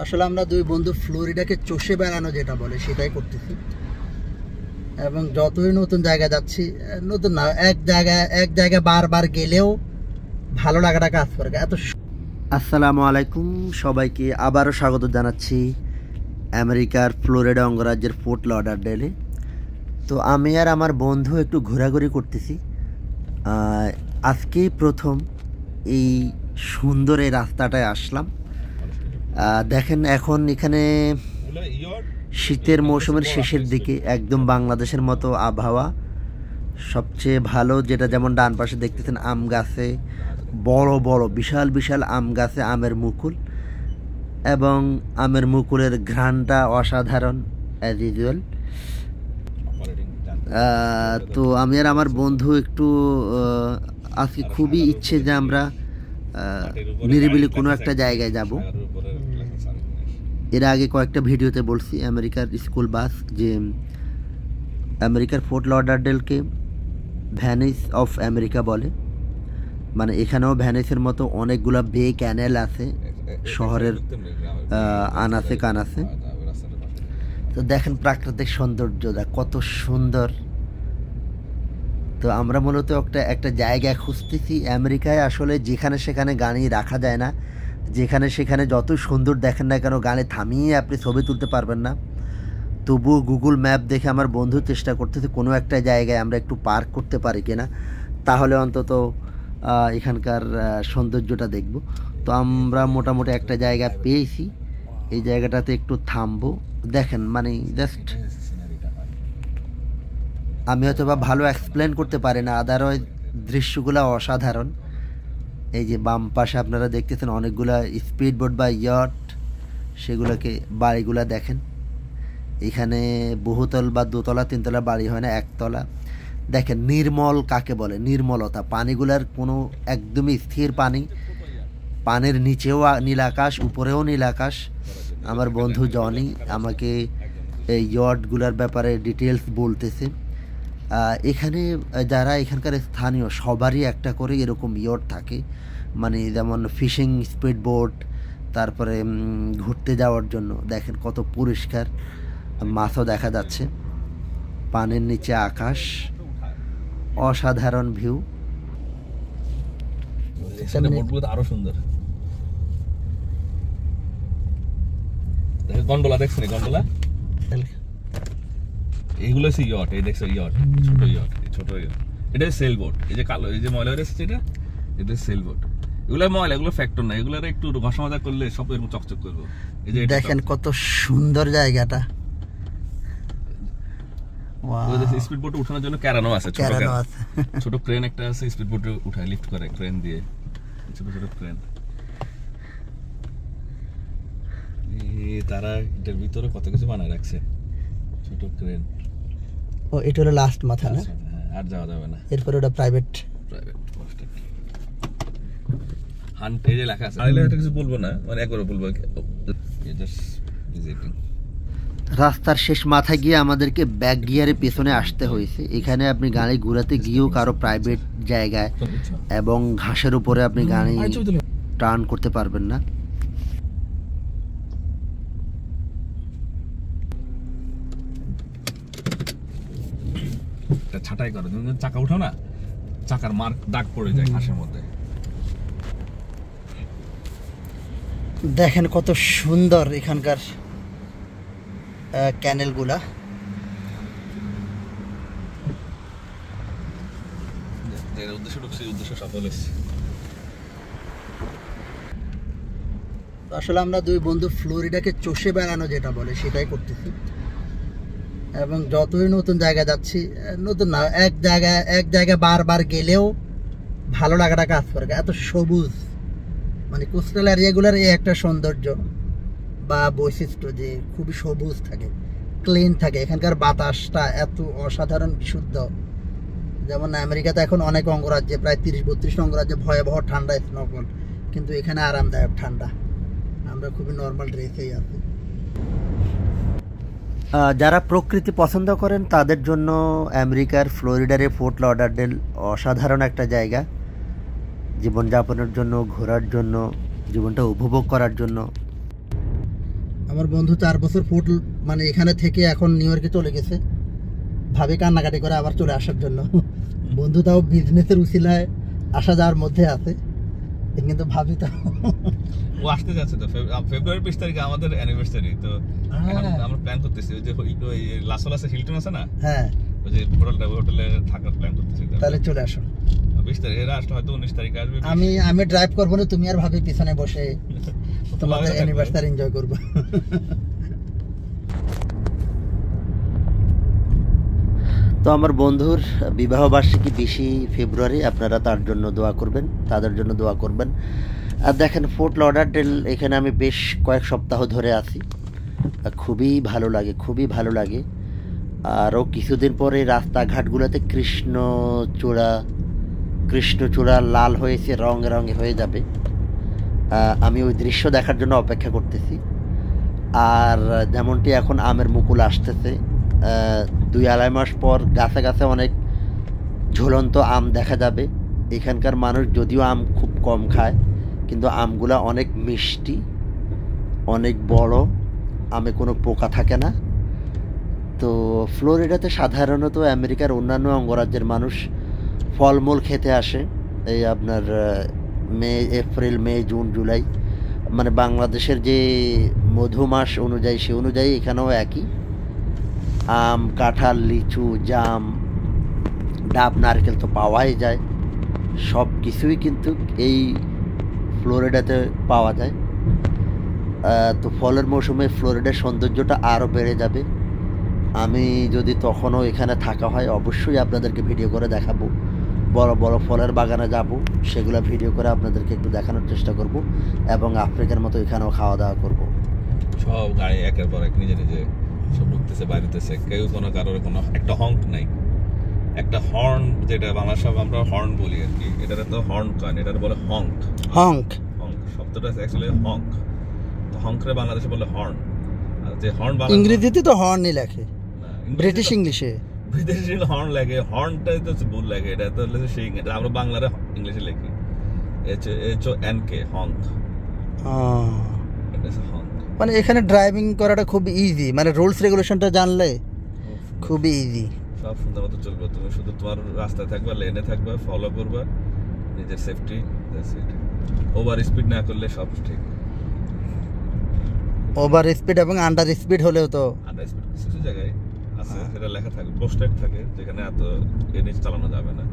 আসলে আমরা দুই বন্ধু ফ্লোরিডাকে চষে বেড়ানো যেটা বলে সেটাই করতেছি, এবং যতই নতুন জায়গায় যাচ্ছি, নতুন না, এক জায়গায় বারবার গেলেও ভালো লাগাটা কাজ করে এত। আসসালামু আলাইকুম, সবাইকে আবারও স্বাগত জানাচ্ছি আমেরিকার ফ্লোরিডা অঙ্গরাজ্যের ফোর্ট লডারডেলে। তো আমি আর আমার বন্ধু একটু ঘোরাঘুরি করতেছি। আজকেই প্রথম এই সুন্দর এই রাস্তাটায় আসলাম। দেখেন এখন এখানে শীতের মৌসুমের শেষের দিকে, একদম বাংলাদেশের মতো আবহাওয়া। সবচেয়ে ভালো যেটা, যেমন ডান পাশে দেখতেছেন আম গাছে বড় বড় বিশাল বিশাল আম গাছে আমের মুকুল, এবং আমের মুকুলের ঘ্রাণটা অসাধারণ অ্যাজ ইউজুয়াল। তো আমি আর আমার বন্ধু একটু আজকে খুবই ইচ্ছে যে আমরা নিরিবিলি কোনো একটা জায়গায় যাব। এর আগে কয়েকটা ভিডিওতে বলছি আমেরিকার স্কুল বাস, যে আমেরিকার ফোর্ট লডারডেলকে ভ্যানিস অফ আমেরিকা বলে। মানে এখানেও ভ্যানিসের মতো অনেকগুলো বে ক্যানেল আছে শহরের আনাচে কানাচে। তো দেখেন প্রাকৃতিক সৌন্দর্যটা কত সুন্দর। তো আমরা মূলত একটা জায়গায় খুঁজতেছি আমেরিকায়। আসলে যেখানে সেখানে গাড়ি রাখা যায় না, যেখানে সেখানে যত সুন্দর দেখেন না কেন গাড়ি থামিয়ে আপনি ছবি তুলতে পারবেন না। তবুও গুগল ম্যাপ দেখে আমার বন্ধু চেষ্টা করতেছে কোনো একটা জায়গায় আমরা একটু পার্ক করতে পারি কিনা, তাহলে অন্তত এখানকার সৌন্দর্যটা দেখব। তো আমরা মোটামুটি একটা জায়গা পেয়েছি, এই জায়গাটাতে একটু থামবো। দেখেন মানে জাস্ট আমি হয়তো বা ভালো এক্সপ্লেন করতে পারি না, আদারওয়াইজ দৃশ্যগুলো অসাধারণ। এই যে বাম পাশে আপনারা দেখতেছেন অনেকগুলা স্পিড বোট বা ইয়ট, সেগুলোকে বাড়িগুলা দেখেন। এখানে বহুতল বা দোতলা তিনতলা বাড়ি হয় না, একতলা। দেখেন নির্মল কাকে বলে, নির্মলতা। পানিগুলার কোনো একদমই স্থির পানি, পানির নিচেও নীল আকাশ, উপরেও নীল আকাশ। আমার বন্ধু জনি আমাকে এই ইয়টগুলার ব্যাপারে ডিটেলস বলতেছে। এখানে যারা এখানকার স্থানীয় সবারই একটা করে এরকম ইয়ট থাকে, মানে যেমন ফিশিং স্পিড বোট, তারপরে ঘুরতে যাওয়ার জন্য। দেখেন কত পরিষ্কার, মাছও দেখা যাচ্ছে, পানির নিচে আকাশ, অসাধারণ ভিউ। আরো সুন্দর গন্ডোলা দেখছেন, গন্ডোলা এইগুলো হচ্ছে ইয়ট। এই দেখছো ইয়ট, ছোট ইয়ট, ছোট ইয়ট, এটা সেল বোট। এই যে কালো, এই যে ময়লা হয়ে এসেছে, এটা সেল বোট। এগুলো ময়লা, এগুলো ফ্যাক্টর না, এগুলো একটু ঘষা মাজা করলে সব এরকম চকচক করবো। এই যে দেখেন কত সুন্দর জায়গাটা। স্পিড বোটে উঠানোর জন্য ক্যারানো আছে, ছোট ক্রেন একটা আছে, স্পিড বোটে উঠায় লিফট করে ক্রেন দিয়ে, ছোট ছোট ক্রেন। তারা এটার ভিতরে কত কিছু বানায় রাখছে, ছোট ক্রেন। ও এটা হলো লাস্ট মাথা না, আর যাওয়া যাবে না। এরপর ওটা প্রাইভেট হান্ট, এই যে লেখা আছে। আইলে এটা কিছু বলবো না, মানে একবার বলবো রাস্তার শেষ মাথায় গিয়ে আমাদেরকে ব্যাক গিয়ারে পেছনে আসতে হয়েছে। এখানে আপনি গাড়ি ঘোরাতে গিয়েও কারো প্রাইভেট জায়গায় এবং ঘাসের উপরে আপনি গাড়ি টার্ন করতে পারবেন না। ছাটাই করে চাকা উঠাও না, চাকার মার্ক দাগ পড়ে যায় ঘাসের মধ্যে। দেখেন কত সুন্দর এখানকার ক্যানেলগুলা। আসলে আমরা দুই বন্ধু ফ্লোরিডাকে চষে বেড়ানো যেটা বলে সেটাই করতেছি, এবং যতই নতুন জায়গায় যাচ্ছি, নতুন না, এক জায়গায় বারবার গেলেও ভালো লাগাটা কাজ করে এত সবুজ। মানে কোস্টাল এরিয়াগুলোর এই একটা সৌন্দর্য বা বৈশিষ্ট্য যে খুবই সবুজ থাকে, ক্লিন থাকে। এখানকার বাতাসটা এত অসাধারণ বিশুদ্ধ। যেমন আমেরিকাতে এখন অনেক অঙ্গরাজ্যে, প্রায় 30-32 অঙ্গরাজ্যে ভয়াবহ ঠান্ডা, স্নোফল, কিন্তু এখানে আরামদায়ক ঠান্ডা। আমরা খুবই নর্মাল ড্রেসেই আছি। যারা প্রকৃতি পছন্দ করেন তাদের জন্য আমেরিকার ফ্লোরিডার ফোর্ট লডারডেল অসাধারণ একটা জায়গা, জীবনযাপনের জন্য, ঘোরার জন্য, জীবনটা উপভোগ করার জন্য। আমার বন্ধু 4 বছর ফুট মানে এখানে থেকে এখন নিউ ইয়র্কে চলে গেছে, ভাবে কান্নাকাটি করে আবার চলে আসার জন্য। বন্ধু তাও বিজনেসের উসিলায় আসা যাওয়ার মধ্যে আছে, কিন্তু ভাবি তো ও আসতে যাচ্ছে তো ফেব্রুয়ারি 20 তারিখে আমাদের অ্যানিভার্সারি, তো এখন আমরা প্ল্যান করতেছি ওই যে ওই লাস ভেগাসে হিলটন আছে না, হ্যাঁ ওই যে হোটেলে থাকার প্ল্যান করতেছি। তাহলে চলে আসো। 20 তারিখে এরা আসলে হয়তো 19 তারিখে আসবে। আমি ড্রাইভ করবো না, তুমি আর ভাবি পিছনে বসে তোমাদের অ্যানিভার্সারি এনজয় করবো। তো আমার বন্ধুর বিবাহ বার্ষিকী 20 ফেব্রুয়ারি, আপনারা তার জন্য দোয়া করবেন, তাদের জন্য দোয়া করবেন। আর দেখেন ফোর্ট লডারডেল, এখানে আমি বেশ কয়েক সপ্তাহ ধরে আছি, খুবই ভালো লাগে, খুবই ভালো লাগে। আরও কিছুদিন পরে রাস্তাঘাটগুলোতে কৃষ্ণচূড়া লাল হয়েছে, রঙে রঙে হয়ে যাবে। আমি ওই দৃশ্য দেখার জন্য অপেক্ষা করতেছি। আর যেমনটি এখন আমের মুকুল আসতেছে, 2-2.5 মাস পর গাছে গাছে অনেক ঝুলন্ত আম দেখা যাবে। এখানকার মানুষ যদিও আম খুব কম খায়, কিন্তু আমগুলা অনেক মিষ্টি, অনেক বড়, আমে কোনো পোকা থাকে না। তো ফ্লোরিডাতে সাধারণত আমেরিকার অন্যান্য অঙ্গরাজ্যের মানুষ ফলমূল খেতে আসে এই আপনার এপ্রিল, মে, জুন, জুলাই, মানে বাংলাদেশের যে মধু মাস অনুযায়ী, সে অনুযায়ী এখানেও একই। আম, কাঁঠাল, লিচু, জাম, ডাব, নারকেল তো পাওয়াই যায়, সব কিছুই কিন্তু এই ফ্লোরিডাতে পাওয়া যায়। তো ফলের মৌসুমে ফ্লোরিডার সৌন্দর্যটা আরও বেড়ে যাবে। আমি যদি তখনও এখানে থাকা হয় অবশ্যই আপনাদেরকে ভিডিও করে দেখাবো, বড় বড় ফলের বাগানে যাব, সেগুলো ভিডিও করে আপনাদেরকে একটু দেখানোর চেষ্টা করব, এবং আফ্রিকার মতো এখানেও খাওয়া দাওয়া করব। সব গাড়ি একের পর এক নিজে নিজে সব ঢুকতেছে বাইরেতেছে, কেউ কোনো কারোর কোনো একটা হর্ন নাই, একটা হর্ন, যেটা বাংলা সব আমরা হর্ন বলি আর কি, এটাতে তো হর্ন কয় না, এটাতে বলে হংক। হংক শব্দটা অ্যাকচুয়ালি হংক, তো হংকরে বাংলাদেশে বলে হর্ন। আর যে হর্ন ইংরেজিতে তো হর্নই লেখে, ব্রিটিশ ইংলিশে বিদেশি হর্ন লাগে, হর্নটাই তো ভুল লাগে, এটা তো হচ্ছে সেই, এটা আমরা বাংলাতে ইংলিশে লিখি HONK, হংক, এটা হচ্ছে হংক। মানে এখানে ড্রাইভিং করাটা খুব ইজি, মানে রুলস রেগুলেশনটা জানলে খুবই ইজি, সব সুন্দর মতো চলবে। তুমি শুধু তোমার রাস্তায় থাকবা, লেনে থাকবা, ফলো করবা, নিজের সেফটি, ওভার স্পিড না করলে সব ঠিক। ওভার স্পিড এবং আন্ডার স্পিড হলেও তো, আন্ডার স্পিড কিছু জায়গায় আছে, সেটা লেখা থাকে, পোস্টার থাকে, যেখানে এত এনএইচ চালানো যাবে না।